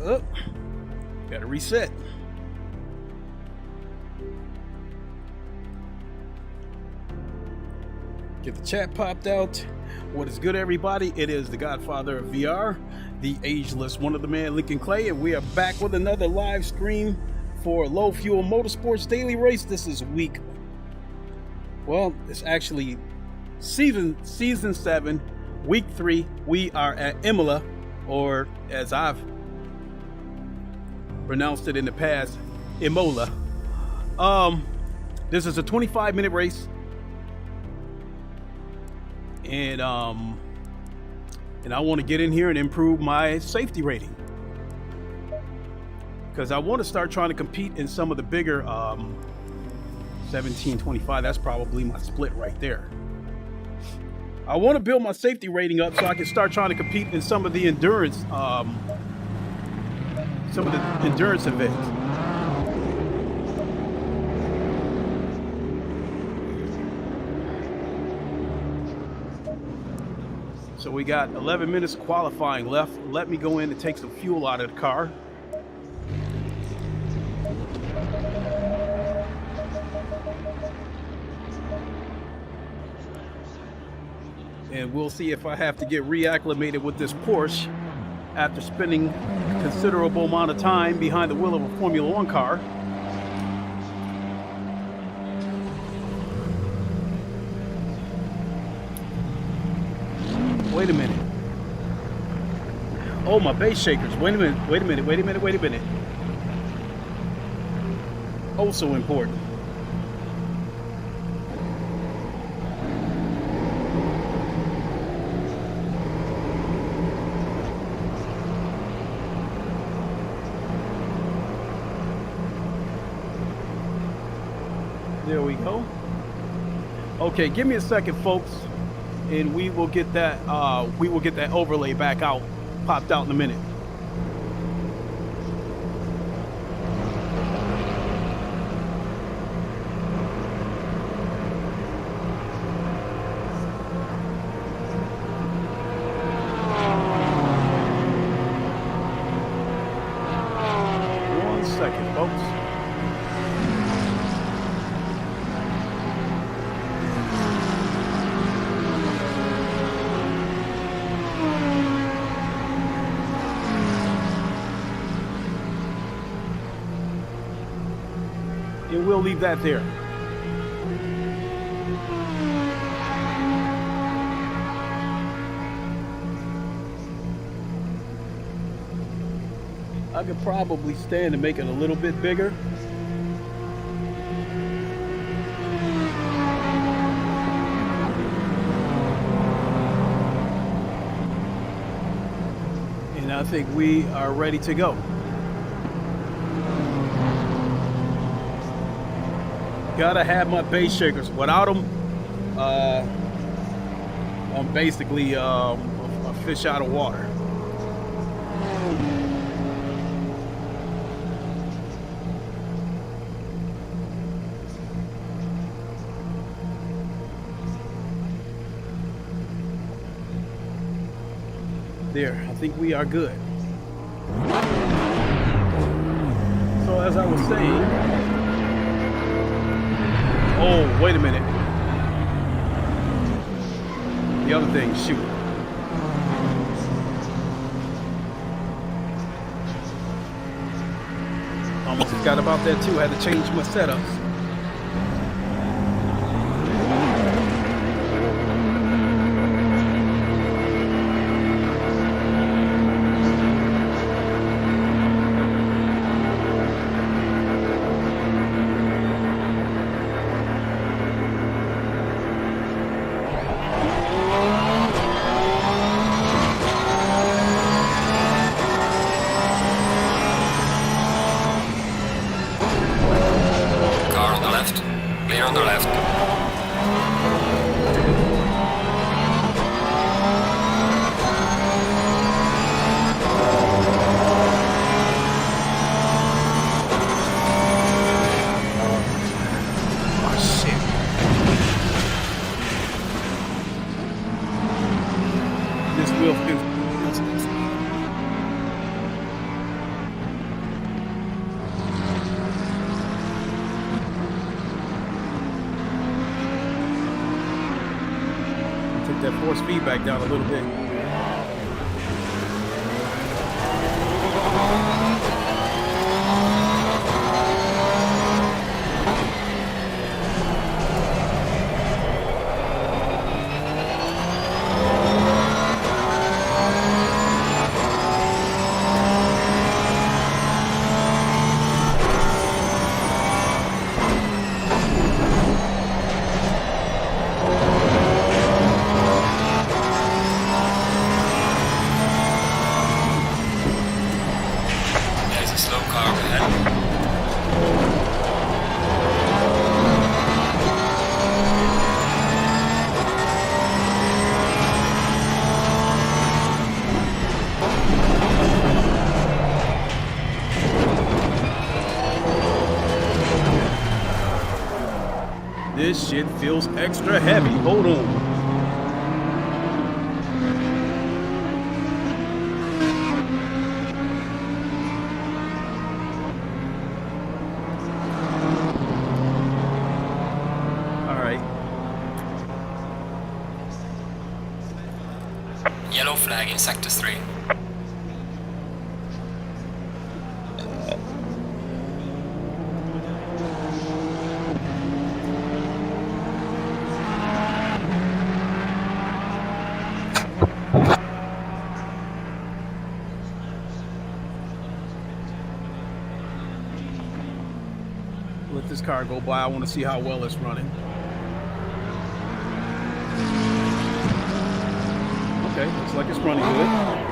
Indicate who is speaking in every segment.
Speaker 1: Oh, gotta reset. Get the chat popped out. What is good, everybody? It is the Godfather of VR, the ageless one of the man, Lincoln Clay, and we are back with another live stream for Low Fuel Motorsports Daily Race. This is it's actually season 7, week 3. We are at Imola, or as I've pronounced it in the past, Imola. This is a 25-minute race. And I want to get in here and improve my safety rating, because I want to start trying to compete in some of the bigger 1725. That's probably my split right there. I want to build my safety rating up so I can start trying to compete in some of the endurance events. So we got 11 minutes of qualifying left. Let me go in and take some fuel out of the car. And we'll see if I have to get reacclimated with this Porsche after spending a considerable amount of time behind the wheel of a Formula One car. Wait a minute. Oh, my base shakers. Wait a minute. Oh, so important. There we go. Okay, give me a second, folks, and we will get that overlay back out, popped out in a minute. One second, folks. And we'll leave that there. I could probably stand to make it a little bit bigger. And I think we are ready to go. Gotta have my base shakers. Without them, I'm basically a fish out of water. There, I think we are good. So as I was saying, oh, wait a minute. The other thing, shoot. Almost forgot about that too. I had to change my setups.
Speaker 2: On the left.
Speaker 1: Oh shit. This wheel feels. force feedback down a little bit. This shit feels extra heavy. Hold on. All right.
Speaker 2: Yellow flag in sector 3.
Speaker 1: Let this car go by. I want to see how well it's running. Okay, looks like it's running good.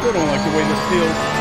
Speaker 1: Still don't like the way this feels.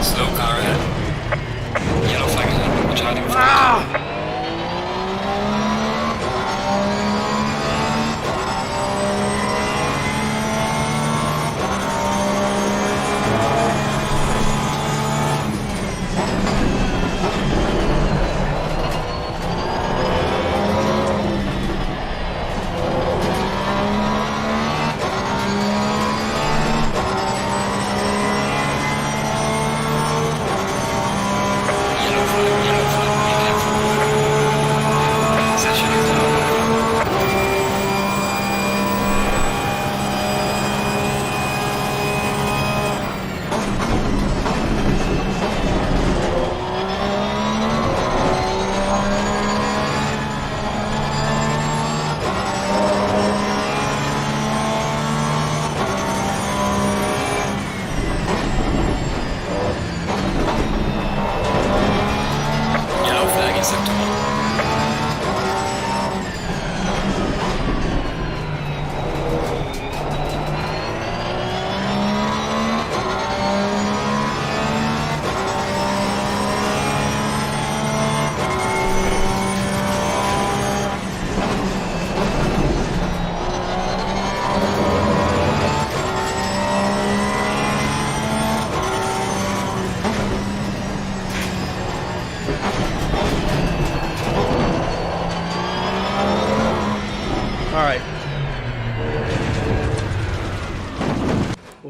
Speaker 2: Slow car ahead. Yellow flag ahead. Watch out in front.
Speaker 1: Ah!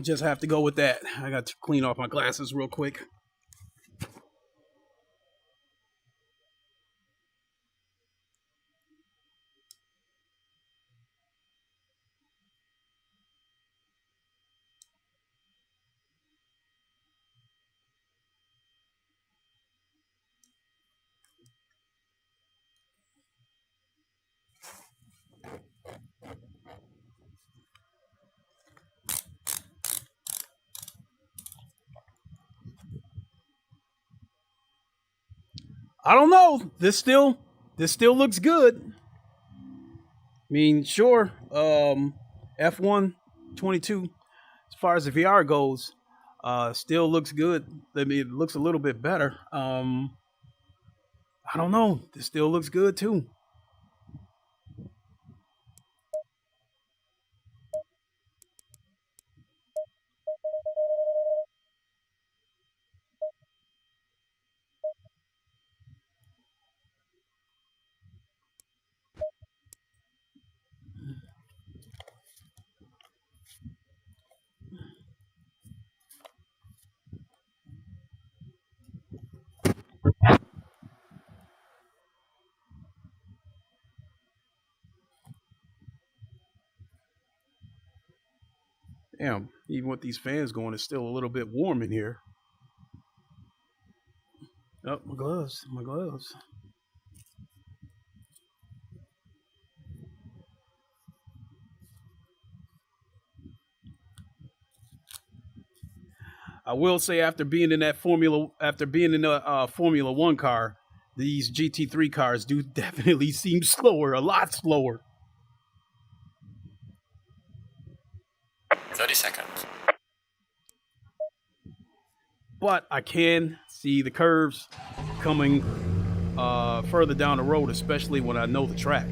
Speaker 1: Just have to go with that. I got to clean off my glasses real quick. I don't know. This still looks good. I mean, sure. F1 22, as far as the VR goes, still looks good. I mean, it looks a little bit better. I don't know. This still looks good too. Damn, even with these fans going, it's still a little bit warm in here. Oh, my gloves, my gloves. I will say, after being in a Formula One car, these GT3 cars do definitely seem slower, a lot slower.
Speaker 2: 30 seconds.
Speaker 1: But I can see the curves coming further down the road, especially when I know the track.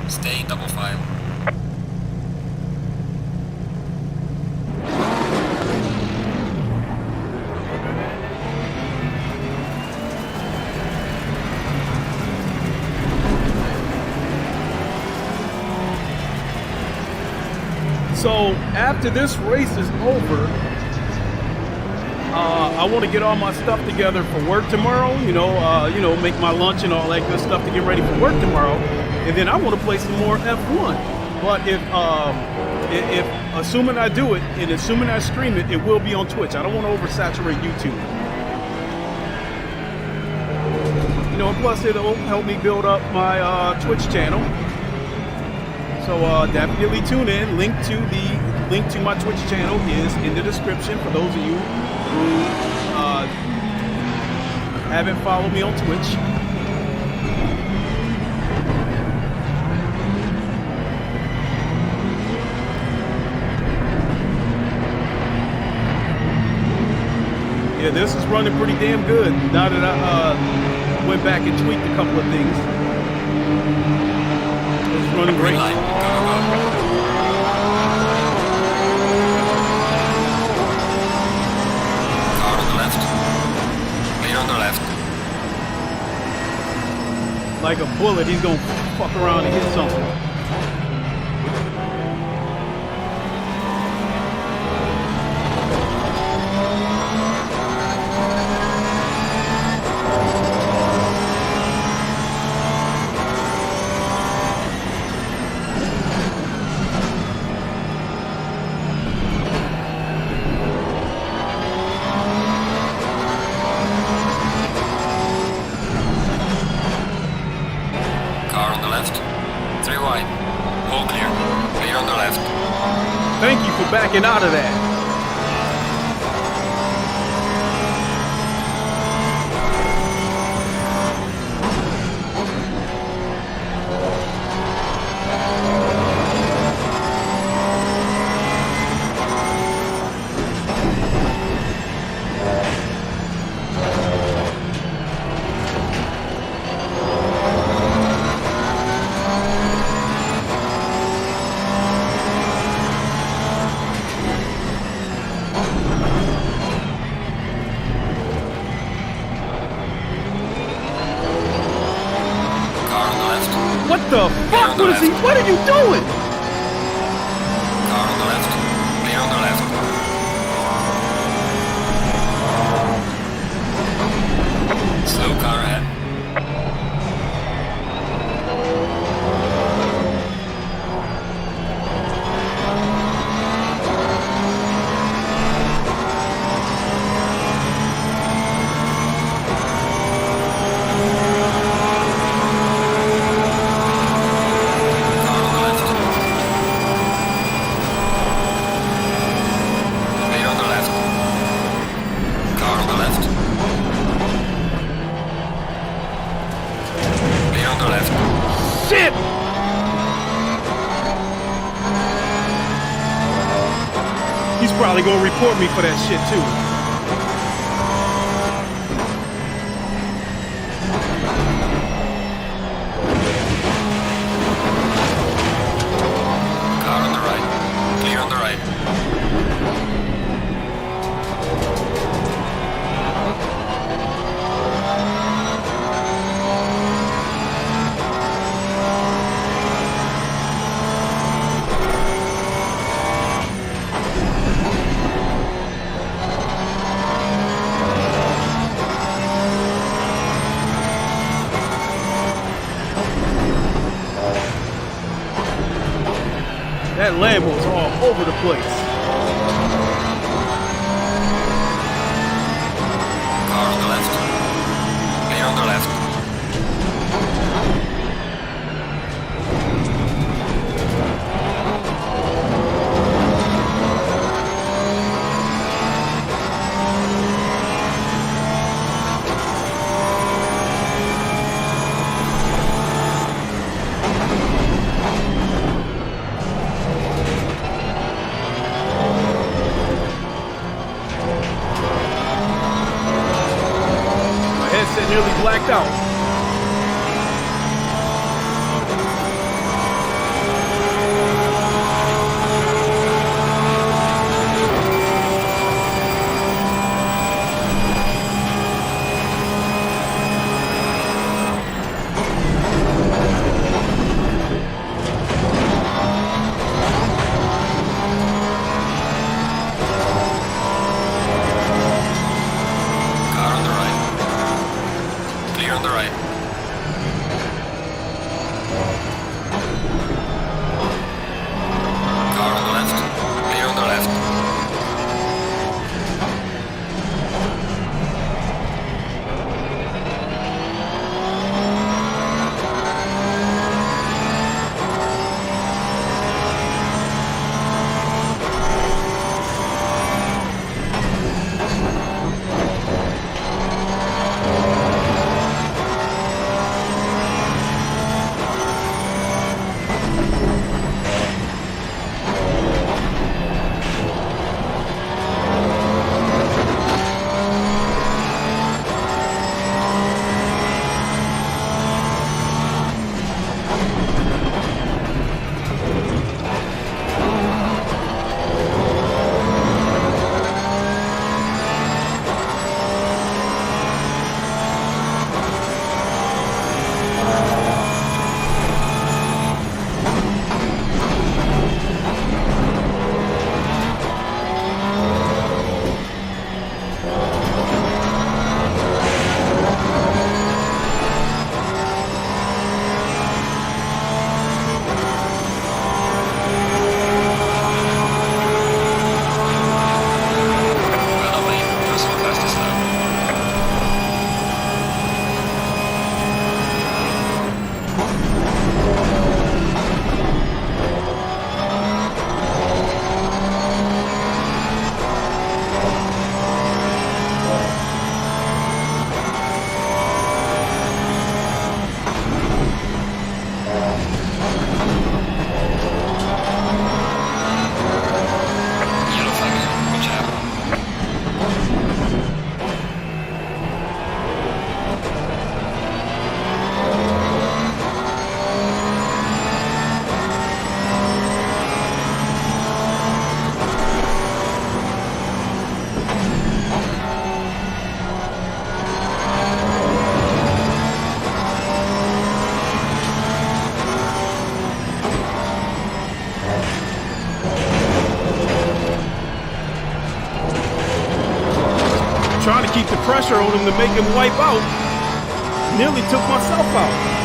Speaker 2: Stay in double file.
Speaker 1: So after this race is over, I want to get all my stuff together for work tomorrow. Make my lunch and all that good stuff to get ready for work tomorrow. And then I want to play some more F1. But if assuming I do it and assuming I stream it, it will be on Twitch. I don't want to oversaturate YouTube. And plus it'll help me build up my Twitch channel. So definitely tune in. Link to my Twitch channel is in the description for those of you who haven't followed me on Twitch. Yeah, this is running pretty damn good now that I went back and tweaked a couple of things. It's running great.
Speaker 2: Go, go. Car on the left. Clear on the left.
Speaker 1: Like a bullet, he's gonna fuck around and hit something. Thank you for backing out of that. What the fuck? What is he? What are you doing?
Speaker 2: Car on the left. Clear on the left. Slow car ahead.
Speaker 1: Shit! He's probably gonna report me for that shit too.
Speaker 2: Car on the right. Clear on the right.
Speaker 1: That Lambo's all over the place.
Speaker 2: Car on the left. Clear on the left.
Speaker 1: Nearly blacked out.
Speaker 2: On the right.
Speaker 1: keep the pressure on him to make him wipe out. Nearly took myself out.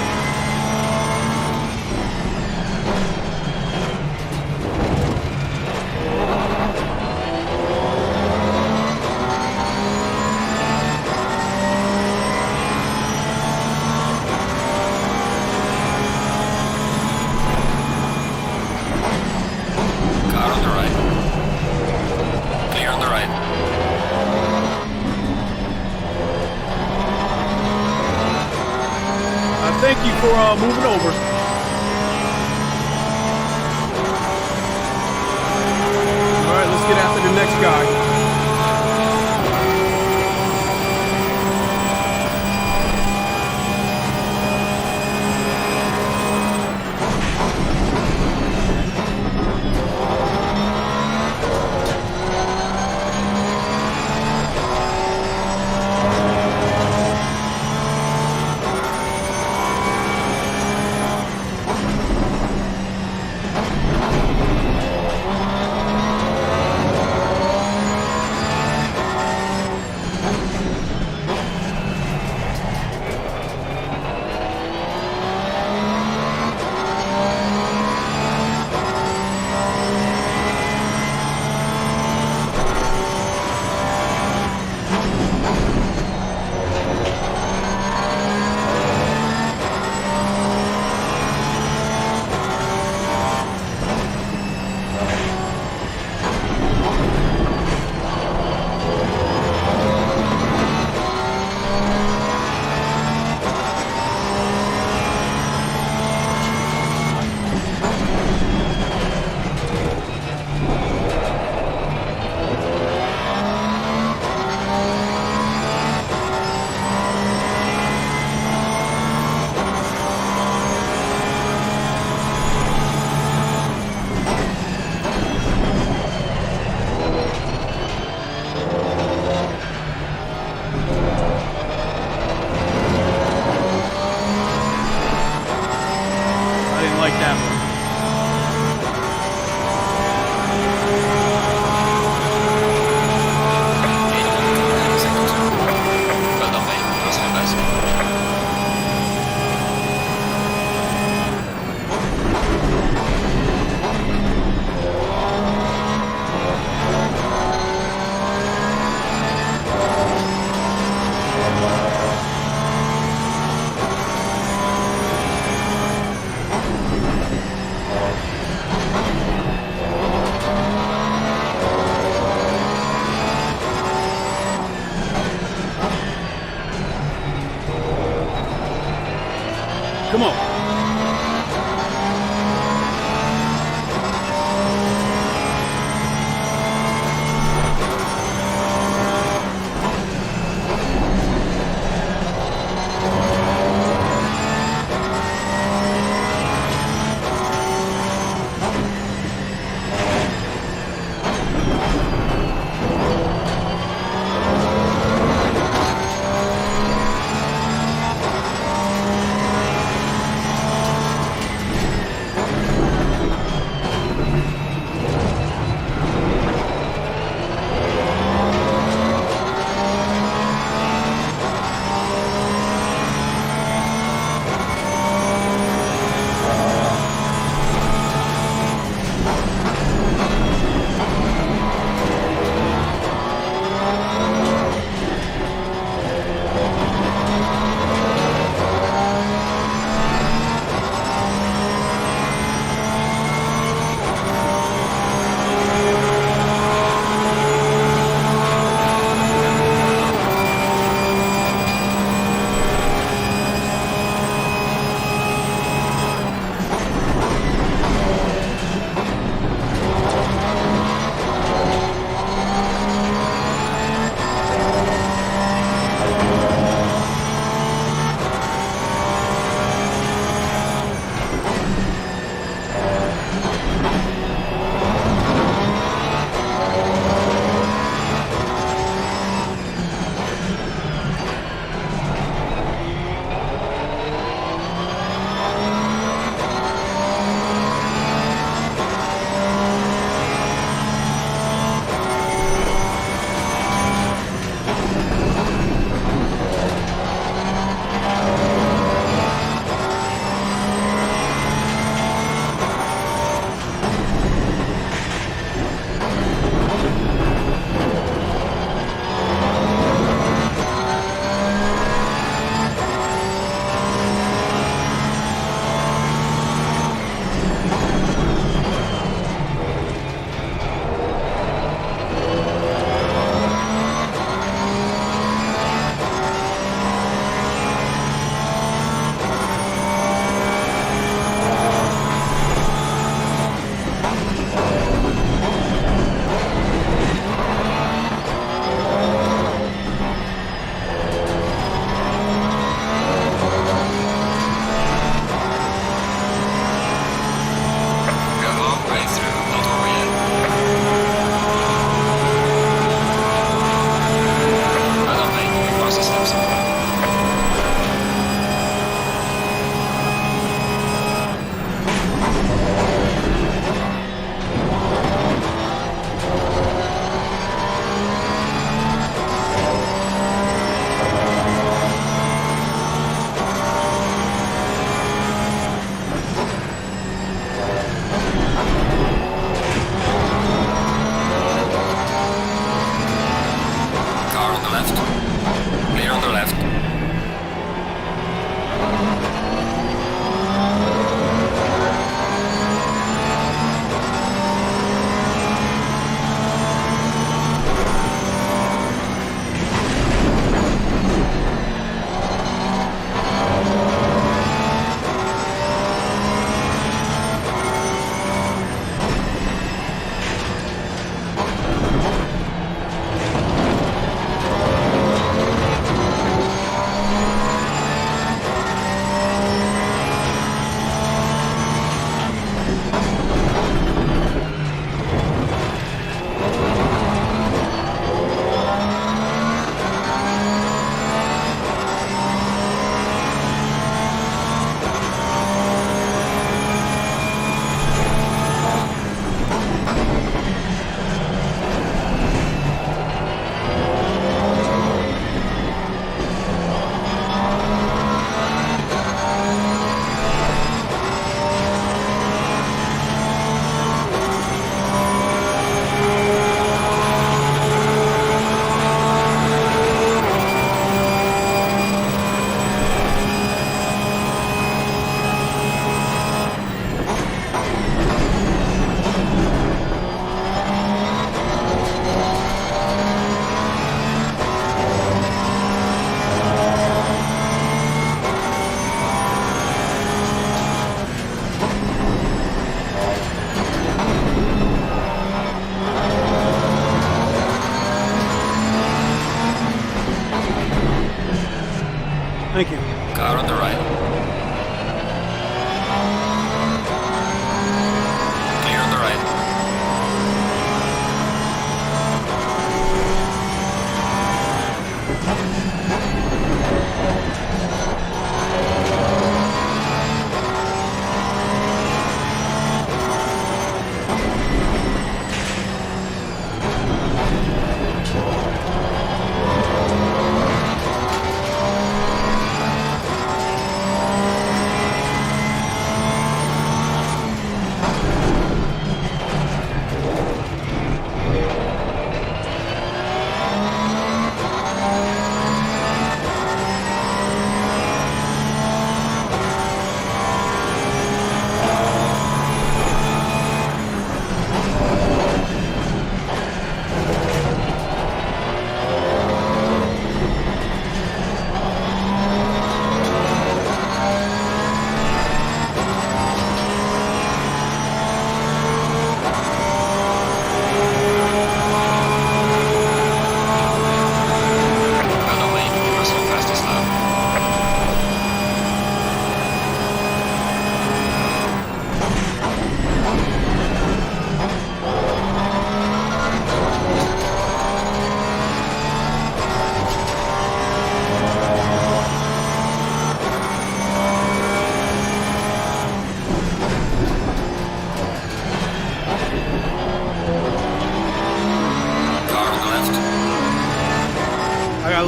Speaker 1: Thank you for moving over. All right, let's get after the next guy.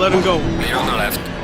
Speaker 1: let him go.
Speaker 2: Clear on the left.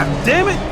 Speaker 1: God damn it!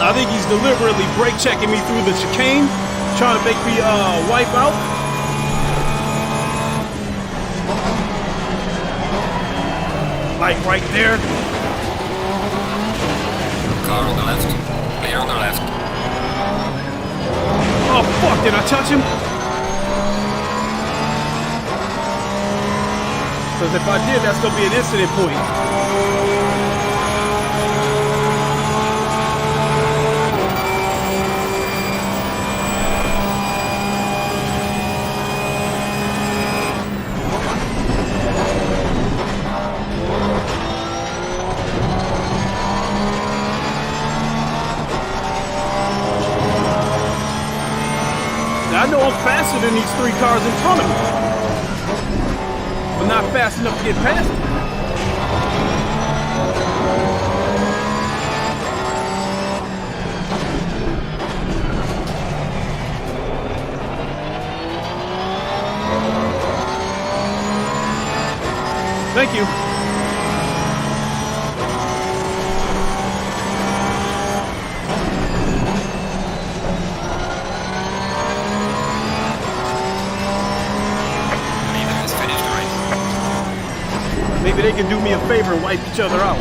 Speaker 1: I think he's deliberately brake checking me through the chicane, trying to make me wipe out. Like right there.
Speaker 2: Car on the left. Clear on the left.
Speaker 1: Oh fuck, did I touch him? Because if I did, that's going to be an incident point. I know I'm faster than these three cars in front of me, but not fast enough to get past them. Thank you. Maybe they can do me a favor and wipe each other out.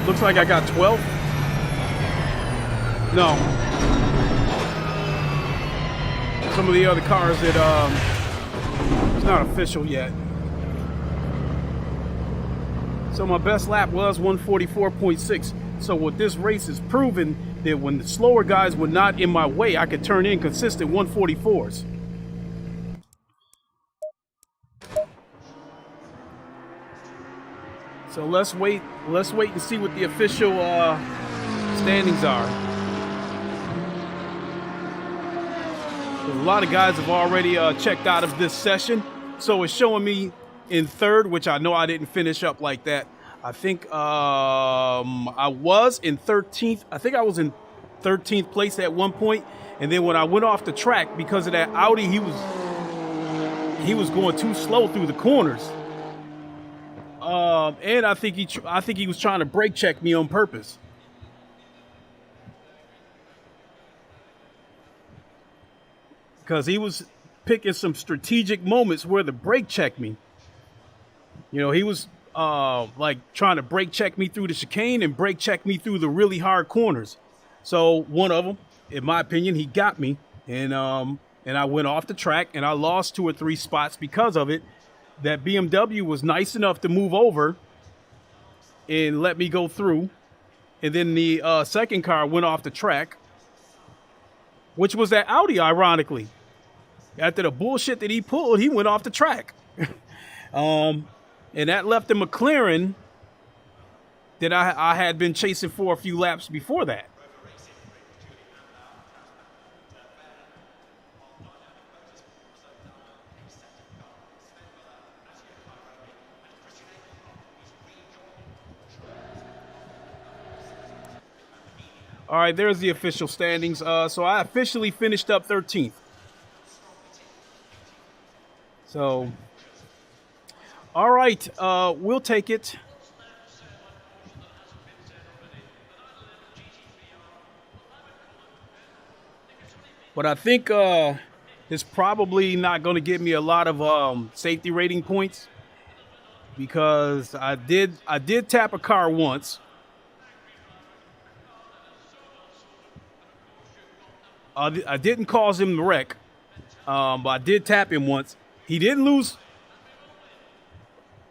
Speaker 1: Looks like I got 12. No. Some of the other cars that it's not official yet. So my best lap was 144.6. So what this race is proving that when the slower guys were not in my way, I could turn in consistent 144s. So let's wait and see what the official standings are. A lot of guys have already checked out of this session, so it's showing me in third, which I know I didn't finish up like that. I think I was in 13th. I think I was in 13th place at one point, and then when I went off the track because of that Audi, he was going too slow through the corners. And I think he was trying to brake check me on purpose. because he was picking some strategic moments where to brake check me. You know, he was like trying to brake check me through the chicane and brake check me through the really hard corners. So one of them, in my opinion, he got me, and I went off the track, and I lost 2 or 3 spots because of it. That BMW was nice enough to move over and let me go through. And then the second car went off the track, which was that Audi, ironically. After the bullshit that he pulled, he went off the track. And that left the McLaren that I had been chasing for a few laps before that. All right, there's the official standings. So I officially finished up 13th. So, all right, we'll take it. But I think it's probably not going to give me a lot of safety rating points, because I did tap a car once. I didn't cause him to wreck, but I did tap him once. He didn't lose.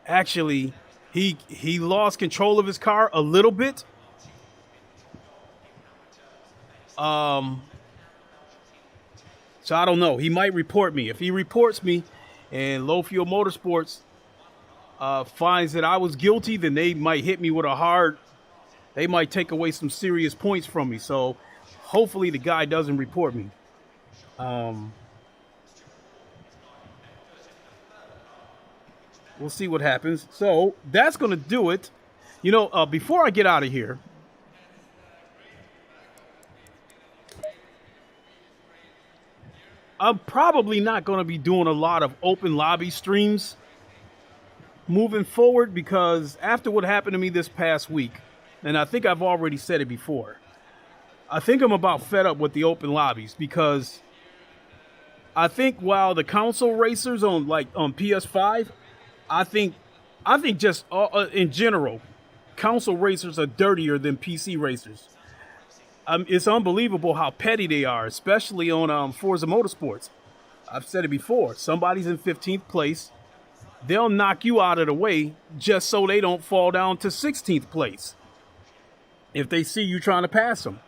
Speaker 1: Actually, he lost control of his car a little bit. So I don't know. He might report me. If he reports me and Low Fuel Motorsports finds that I was guilty, then they might hit me with a hard. They might take away some serious points from me. So hopefully the guy doesn't report me. We'll see what happens. So that's going to do it. You know, before I get out of here, I'm probably not going to be doing a lot of open lobby streams moving forward, because after what happened to me this past week, and I think I've already said it before, I think I'm about fed up with the open lobbies, because I think while the console racers on PS5, I think just in general, console racers are dirtier than PC racers. It's unbelievable how petty they are, especially on Forza Motorsports. I've said it before. Somebody's in 15th place. They'll knock you out of the way just so they don't fall down to 16th place if they see you trying to pass them.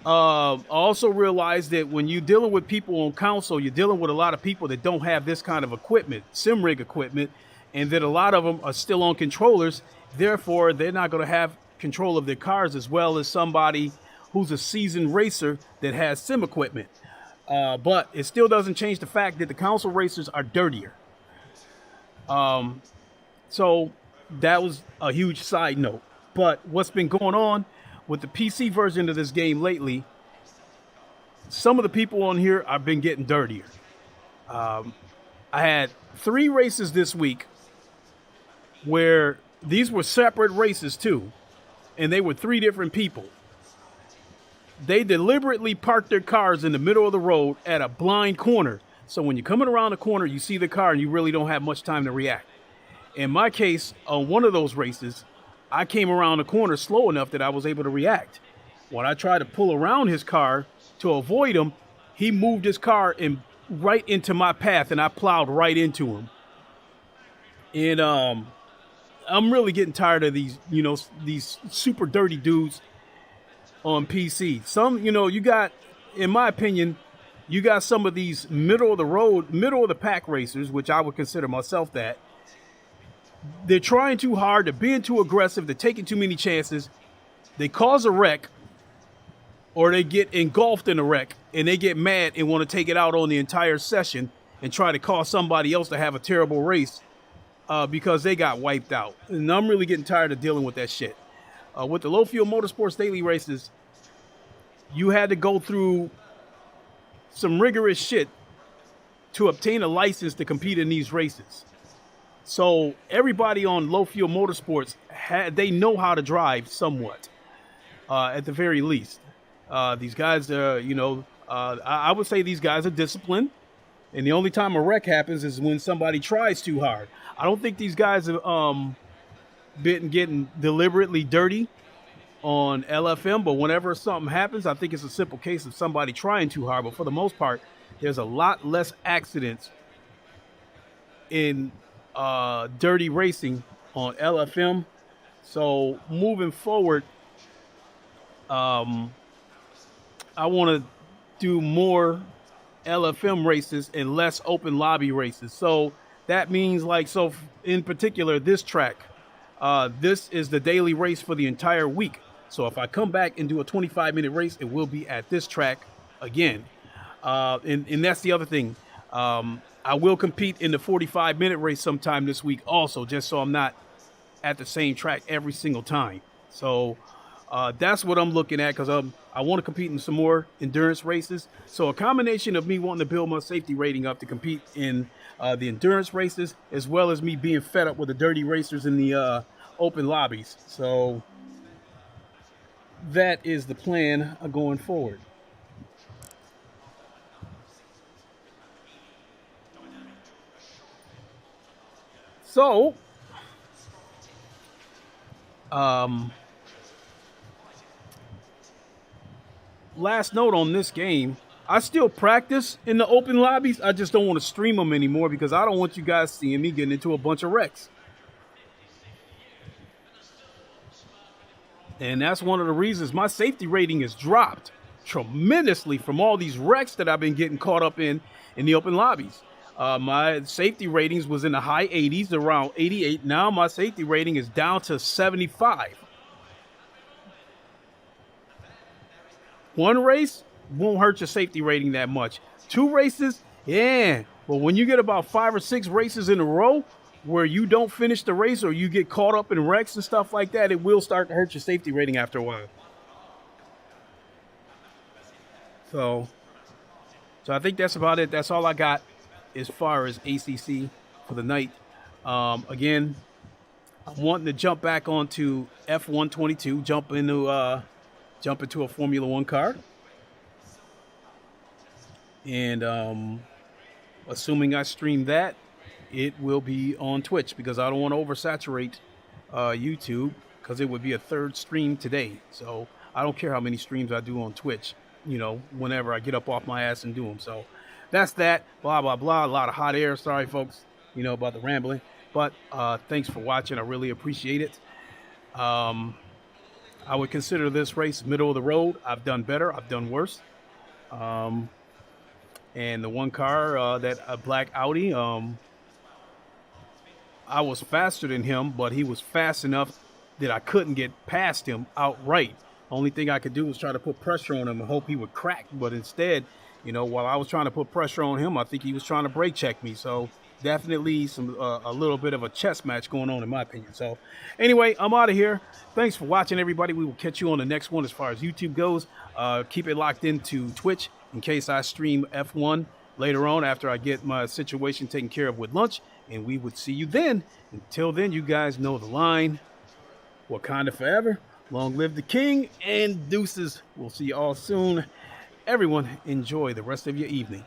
Speaker 1: I also realize that when you're dealing with people on console, you're dealing with a lot of people that don't have this kind of equipment, sim rig equipment, and that a lot of them are still on controllers. Therefore, they're not going to have control of their cars as well as somebody who's a seasoned racer that has sim equipment. But it still doesn't change the fact that the console racers are dirtier. So that was a huge side note. But what's been going on with the PC version of this game lately, some of the people on here have been getting dirtier. I had 3 races this week where these were separate races too, and they were 3 different people. They deliberately parked their cars in the middle of the road at a blind corner. So when you're coming around the corner, you see the car and you really don't have much time to react. In my case, on one of those races, I came around the corner slow enough that I was able to react. When I tried to pull around his car to avoid him, he moved his car right into my path, and I plowed right into him. And I'm really getting tired of these super dirty dudes on PC. Some, you got, in my opinion, you got some of these middle of the pack racers, which I would consider myself that. They're trying too hard, they're being too aggressive, they're taking too many chances. They cause a wreck, or they get engulfed in a wreck, and they get mad and want to take it out on the entire session and try to cause somebody else to have a terrible race because they got wiped out. And I'm really getting tired of dealing with that shit. With the Low Fuel Motorsports daily races, you had to go through some rigorous shit to obtain a license to compete in these races. So everybody on Low Fuel Motorsports, they know how to drive somewhat, at the very least. These guys, I would say these guys are disciplined. And the only time a wreck happens is when somebody tries too hard. I don't think these guys have been getting deliberately dirty on LFM, but whenever something happens, I think it's a simple case of somebody trying too hard. But for the most part, there's a lot less accidents in dirty racing on LFM. So moving forward, I want to do more LFM races and less open lobby races. So that means, like, so in particular, this track, this is the daily race for the entire week. So if I come back and do a 25-minute race, it will be at this track again. And that's the other thing. I will compete in the 45-minute race sometime this week also, just so I'm not at the same track every single time. So that's what I'm looking at, because I want to compete in some more endurance races. So a combination of me wanting to build my safety rating up to compete in the endurance races, as well as me being fed up with the dirty racers in the open lobbies. So that is the plan going forward. So, last note on this game, I still practice in the open lobbies. I just don't want to stream them anymore because I don't want you guys seeing me getting into a bunch of wrecks. And that's one of the reasons my safety rating has dropped tremendously from all these wrecks that I've been getting caught up in the open lobbies. My safety ratings was in the high 80s, around 88. Now my safety rating is down to 75. One race won't hurt your safety rating that much. Two races, yeah. But when you get about 5 or 6 races in a row where you don't finish the race or you get caught up in wrecks and stuff like that, it will start to hurt your safety rating after a while. So I think that's about it. That's all I got as far as ACC for the night. Again, I'm wanting to jump back onto F122, jump into a Formula One car. And assuming I stream that, it will be on Twitch, because I don't want to oversaturate YouTube, because it would be a third stream today. So I don't care how many streams I do on Twitch, you know, whenever I get up off my ass and do them. So that's that. Blah, blah, blah. A lot of hot air. Sorry, folks, you know, about the rambling. But thanks for watching. I really appreciate it. I would consider this race middle of the road. I've done better. I've done worse. And the one car, that black Audi, I was faster than him, but he was fast enough that I couldn't get past him outright. Only thing I could do was try to put pressure on him and hope he would crack. But instead, you know, while I was trying to put pressure on him, I think he was trying to brake check me. So definitely a little bit of a chess match going on, in my opinion. So anyway, I'm out of here. Thanks for watching, everybody. We will catch you on the next one as far as YouTube goes. Keep it locked into Twitch in case I stream F1 later on after I get my situation taken care of with lunch. And we would see you then. Until then, you guys know the line. Wakanda forever. Long live the king, and deuces. We'll see you all soon. Everyone, enjoy the rest of your evening.